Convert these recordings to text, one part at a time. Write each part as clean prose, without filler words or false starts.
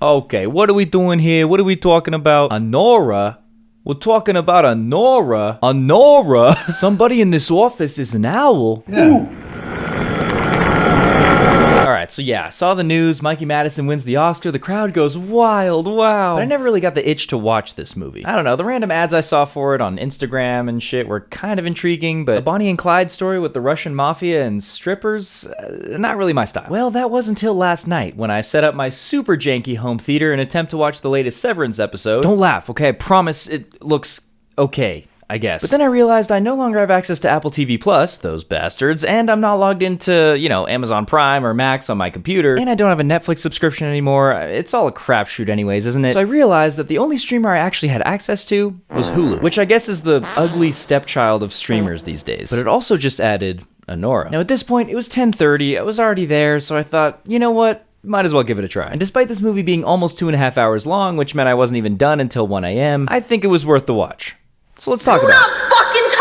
Okay, what are we doing here? What are we talking about? Anora? We're talking about Anora? Anora? Somebody in this office is an owl? Yeah. Alright, so yeah, I saw the news, Mikey Madison wins the Oscar, the crowd goes wild, wow. But I never really got the itch to watch this movie. I don't know, the random ads I saw for it on Instagram and shit were kind of intriguing, but a Bonnie and Clyde story with the Russian mafia and strippers, not really my style. Well, that was until last night when I set up my super janky home theater in an attempt to watch the latest Severance episode. Don't laugh, okay? I promise it looks okay, I guess. But then I realized I no longer have access to Apple TV Plus, those bastards, and I'm not logged into, you know, Amazon Prime or Max on my computer, and I don't have a Netflix subscription anymore. It's all a crapshoot anyways, isn't it? So I realized that the only streamer I actually had access to was Hulu, which I guess is the ugly stepchild of streamers these days. But it also just added Anora. Now at this point, it was 10:30, I was already there, so I thought, you know what? Might as well give it a try. And despite this movie being almost 2.5 hours long, which meant I wasn't even done until 1 a.m., I think it was worth the watch. So let's talk about it.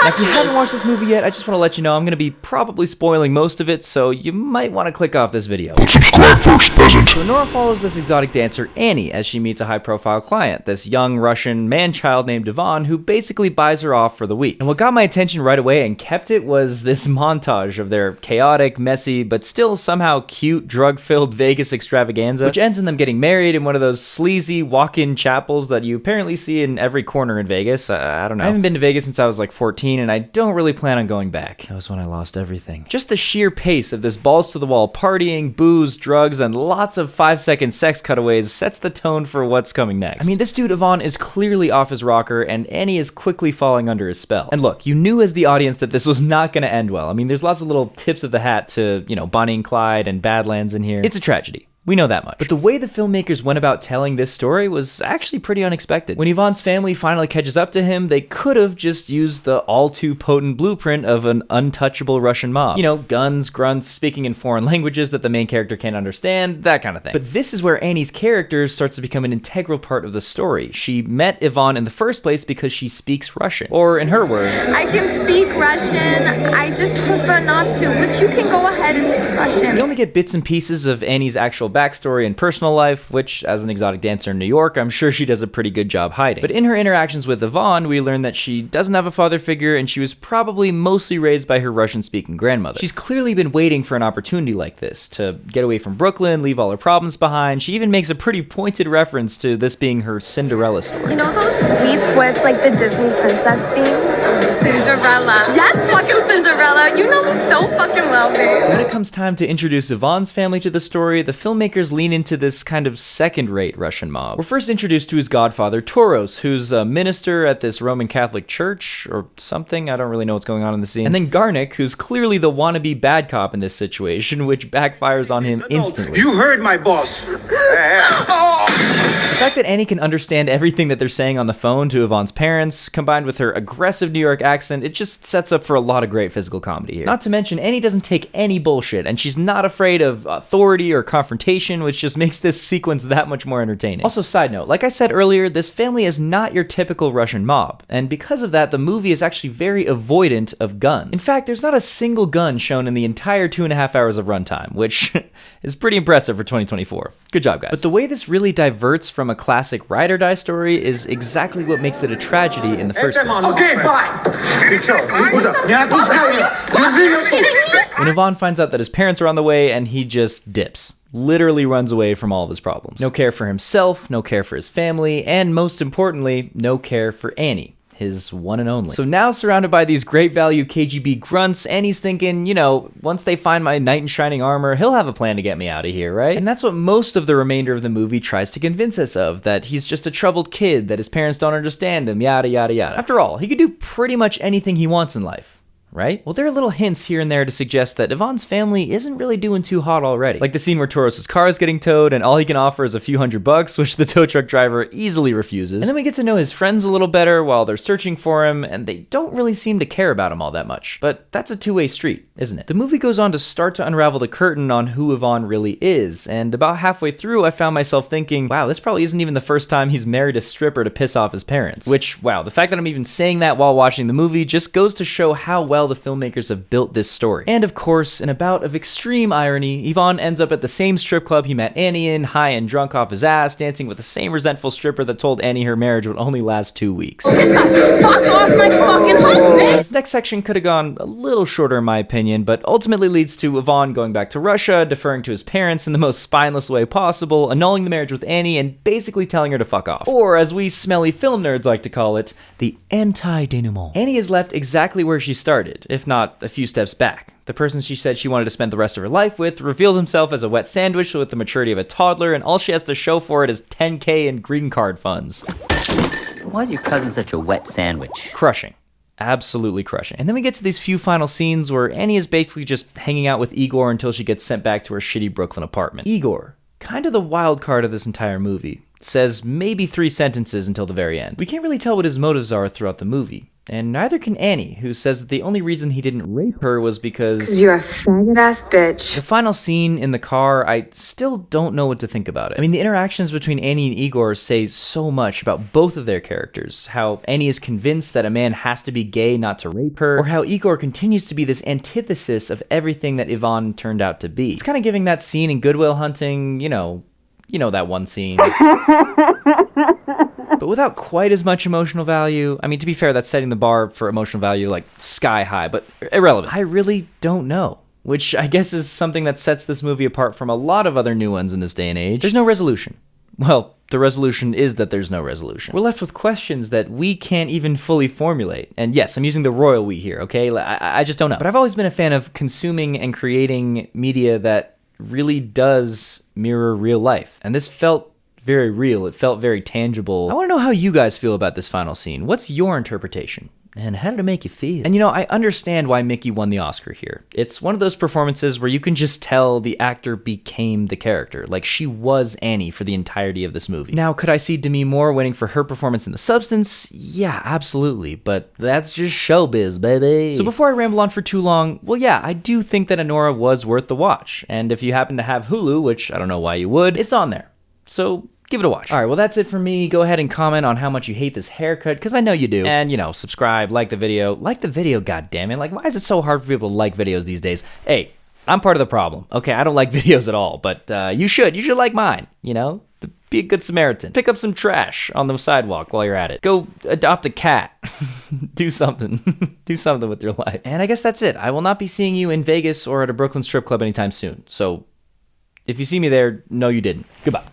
Now, if you haven't watched this movie yet, I just want to let you know I'm going to be probably spoiling most of it, so you might want to click off this video. But subscribe first, peasant. So Anora follows this exotic dancer, Annie, as she meets a high-profile client, this young Russian man-child named Ivan, who basically buys her off for the week. And what got my attention right away and kept it was this montage of their chaotic, messy, but still somehow cute, drug-filled Vegas extravaganza, which ends in them getting married in one of those sleazy walk-in chapels that you apparently see in every corner in Vegas. I don't know. I haven't been to Vegas since I was like 14, and I don't really plan on going back. That was when I lost everything. Just the sheer pace of this balls-to-the-wall partying, booze, drugs, and lots of 5-second sex cutaways sets the tone for what's coming next. I mean, this dude Ivan is clearly off his rocker, and Annie is quickly falling under his spell. And look, you knew as the audience that this was not gonna end well. I mean, there's lots of little tips of the hat to, you know, Bonnie and Clyde and Badlands in here. It's a tragedy. We know that much. But the way the filmmakers went about telling this story was actually pretty unexpected. When Ivan's family finally catches up to him, they could have just used the all-too-potent blueprint of an untouchable Russian mob. You know, guns, grunts, speaking in foreign languages that the main character can't understand, that kind of thing. But this is where Annie's character starts to become an integral part of the story. She met Ivan in the first place because she speaks Russian. Or, in her words, I can speak Russian, I just prefer not to, but you can go ahead and speak Russian. We only get bits and pieces of Annie's actual backstory and personal life, which, as an exotic dancer in New York, I'm sure she does a pretty good job hiding. But in her interactions with Ivan, we learn that she doesn't have a father figure, and she was probably mostly raised by her Russian-speaking grandmother. She's clearly been waiting for an opportunity like this, to get away from Brooklyn, leave all her problems behind. She even makes a pretty pointed reference to this being her Cinderella story. You know those suites where it's like the Disney princess theme? Cinderella. Yes, fucking Cinderella. You know me so fucking well, babe. So when it comes time to introduce Ivan's family to the story, the filmmakers lean into this kind of second-rate Russian mob. We're first introduced to his godfather, Toros, who's a minister at this Roman Catholic church, or something. I don't really know what's going on in the scene. And then Garnick, who's clearly the wannabe bad cop in this situation, which backfires on him instantly. You heard my boss. The fact that Annie can understand everything that they're saying on the phone to Ivan's parents, combined with her aggressive New York accent, it just sets up for a lot of great physical comedy here. Not to mention, Annie doesn't take any bullshit, and she's not afraid of authority or confrontation, which just makes this sequence that much more entertaining. Also, side note, like I said earlier, this family is not your typical Russian mob, and because of that, the movie is actually very avoidant of guns. In fact, there's not a single gun shown in the entire 2.5 hours of runtime, which is pretty impressive for 2024. Good job, guys. But the way this really diverts from a classic ride or die story is exactly what makes it a tragedy in the first place. Okay, bye. When Ivan finds out that his parents are on the way, and he just dips. Literally runs away from all of his problems. No care for himself, no care for his family, and most importantly, no care for Annie, his one and only. So now surrounded by these great value KGB grunts, Annie's thinking, you know, once they find my knight in shining armor, he'll have a plan to get me out of here, right? And that's what most of the remainder of the movie tries to convince us of, that he's just a troubled kid, that his parents don't understand him, yada yada yada. After all, he could do pretty much anything he wants in life. Right? Well, there are little hints here and there to suggest that Ivan's family isn't really doing too hot already. Like the scene where Toros' car is getting towed and all he can offer is a few $100, which the tow truck driver easily refuses. And then we get to know his friends a little better while they're searching for him, and they don't really seem to care about him all that much. But that's a two-way street. isn't it? The movie goes on to start to unravel the curtain on who Yvonne really is, and about halfway through I found myself thinking, wow, this probably isn't even the first time he's married a stripper to piss off his parents. Which, wow, the fact that I'm even saying that while watching the movie just goes to show how well the filmmakers have built this story. And of course, in a bout of extreme irony, Yvonne ends up at the same strip club he met Annie in, high and drunk off his ass, dancing with the same resentful stripper that told Annie her marriage would only last 2 weeks. Get the fuck off my fucking husband! This next section could have gone a little shorter in my opinion, but ultimately leads to Yvonne going back to Russia, deferring to his parents in the most spineless way possible, annulling the marriage with Annie, and basically telling her to fuck off. Or, as we smelly film nerds like to call it, the anti-denouement. Annie is left exactly where she started, if not a few steps back. The person she said she wanted to spend the rest of her life with revealed himself as a wet sandwich with the maturity of a toddler, and all she has to show for it is $10K in green card funds. Why is your cousin such a wet sandwich? Crushing. Absolutely crushing. And then we get to these few final scenes where Annie is basically just hanging out with Igor until she gets sent back to her shitty Brooklyn apartment. Igor, kind of the wild card of this entire movie, says maybe 3 sentences until the very end. We can't really tell what his motives are throughout the movie. And neither can Annie, who says that the only reason he didn't rape her was because you're a faggot ass bitch. The final scene in the car, I still don't know what to think about it. I mean, the interactions between Annie and Igor say so much about both of their characters. How Annie is convinced that a man has to be gay not to rape her, or how Igor continues to be this antithesis of everything that Yvonne turned out to be. It's kind of giving that scene in Good Will Hunting, you know that one scene. But without quite as much emotional value. I mean, to be fair, that's setting the bar for emotional value like sky high, but irrelevant. I really don't know. Which I guess is something that sets this movie apart from a lot of other new ones in this day and age. There's no resolution. Well, the resolution is that there's no resolution. We're left with questions that we can't even fully formulate. And yes, I'm using the royal we here, okay? I just don't know. But I've always been a fan of consuming and creating media that really does mirror real life. And this felt very real. It felt very tangible. I want to know how you guys feel about this final scene. What's your interpretation? And how did it make you feel? And I understand why Mickey won the Oscar here. It's one of those performances where you can just tell the actor became the character. Like, she was Annie for the entirety of this movie. Now, could I see Demi Moore winning for her performance in The Substance? Yeah, absolutely. But that's just showbiz, baby. So before I ramble on for too long, well, yeah, I do think that Anora was worth the watch. And if you happen to have Hulu, which I don't know why you would, it's on there. So give it a watch. All right, well, that's it for me. Go ahead and comment on how much you hate this haircut, because I know you do. And, subscribe, like the video. Like the video, goddammit. Like, why is it so hard for people to like videos these days? Hey, I'm part of the problem. Okay, I don't like videos at all, but you should. You should like mine, to be a good Samaritan. Pick up some trash on the sidewalk while you're at it. Go adopt a cat. Do something. Do something with your life. And I guess that's it. I will not be seeing you in Vegas or at a Brooklyn strip club anytime soon. So if you see me there, no, you didn't. Goodbye.